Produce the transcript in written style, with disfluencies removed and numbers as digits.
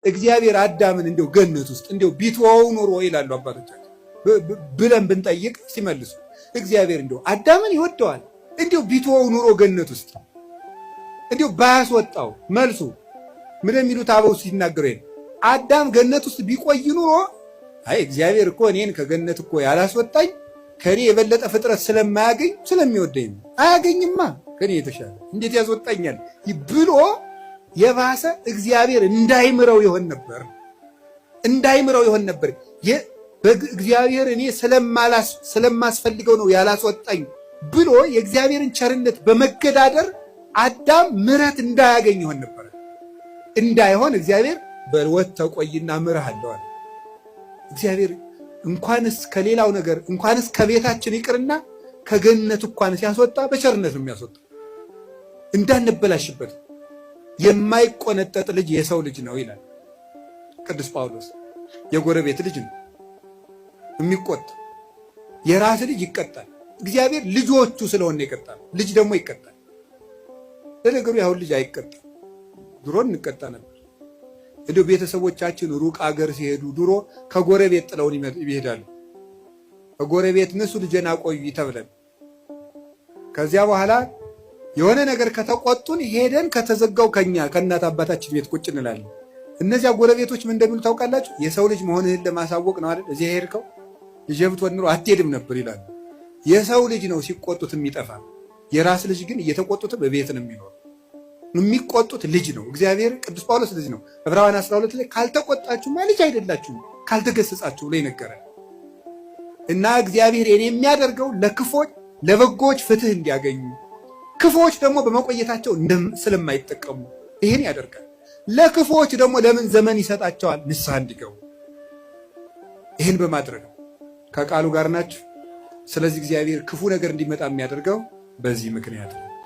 እግዚአብሔር አዳምን እንደው ገነት ውስጥ እንደው ቢተወው ኑሮ ይላሉ አባቶቻችን ብለን ብንጠይቅ ሲመልሱ እግዚአብሔር እንደው አዳምን ይወደዋል እንደው ቢተወው ኑሮ ገነት ውስጥ እንደው ባያስወጣው መልሱ ምን የሚሉት አበው ሲናገሩ አዳም ገነት ውስጥ ቢቆይ ኑሮ አይ እግዚአብሔር እኮ እኔን ከገነት እኮ ያላስወጣኝ ከኔ የበለጠ ፍጥረት ስለማያገኝ ስለሚወደኝ ነው። አያገኝማ ከኔ የተሻለ እንዴት ያስወጣኛል ብሎ የባሰ እግዚአብሔር እንዳይምረው ይሆን ነበር። እግዚአብሔር እኔ ስለማስፈልገው ነው ያላስወጣኝ ብሎ የእግዚአብሔርን ቸርነት በመገዳደር አዳም ምሕረት እንዳያገኝ ይሆን ነበር። እንዳይሆን እግዚአብሔር በልወት ተቆይና ምርሃለሁ አለ። እግዚአብሔር እንኳንስ ከሌላው ነገር እንኳንስ ከቤታችን ይቅርና ከገነት እንኳን ሲያስወጣ በቸርነት ነው የሚያስወጣ። እንዳንበላሽበት የማይቆነጠጥ ልጅ የሰው ልጅ ነው ይላል ቅዱስ ጳውሎስ። የጎረቤት ልጅ ነው የሚቆጣ። የራስ ልጅ ይቀጣል። እግዚአብሔር ልጆቹ ስለሆነ ይቀጣል። ልጅ ደግሞ ይቀጣል። ለነገሩ ያሁን ልጅ አይቀጣም። ድሮ እንቀጣ ነበር። እንዲሁ ቤተሰቦቻችን ሩቅ አገር ሲሄዱ ድሮ ከጎረቤት ጥለውን ይሄዳሉ። ከጎረቤት ንሱ ልጄን አቆዩ ተብለን ከዚያ በኋላ የሆነ ነገር ከተቆጡን ሄደን ከተዘጋው ከእናት አባታችን ቤት ቁጭ እንላለን። እነዚያ ጎረቤቶች ምን እንደሚሉ ታውቃላችሁ? የሰው ልጅ መሆንህን ለማሳወቅ ነው አይደል እዚህ ሄድከው፣ ልጄ ብትሆን ኑሮ አትሄድም ነበር ይላሉ። የሰው ልጅ ነው ሲቆጡት የሚጠፋ። የራስ ልጅ ግን እየተቆጡት በቤት ነው የሚኖር። የሚቆጡት ልጅ ነው። እግዚአብሔር ቅዱስ ጳውሎስ ልጅ ነው። ዕብራውያን 12 ላይ ካልተቆጣችሁማ ልጅ አይደላችሁም ካልተገሰጻችሁ ብሎ ይነገራል። እና እግዚአብሔር የሚያደርገው ለክፎች ለበጎች ፍትህ እንዲያገኙ፣ ክፎች ደግሞ በመቆየታቸው ስለማይጠቀሙ ይህን ያደርጋል። ለክፎች ደግሞ ለምን ዘመን ይሰጣቸዋል? ንስሐ እንዲገቡ። ይህን በማድረግ ከቃሉ ጋር ናችሁ። ስለዚህ እግዚአብሔር ክፉ ነገር እንዲመጣ የሚያደርገው በዚህ ምክንያት ነው።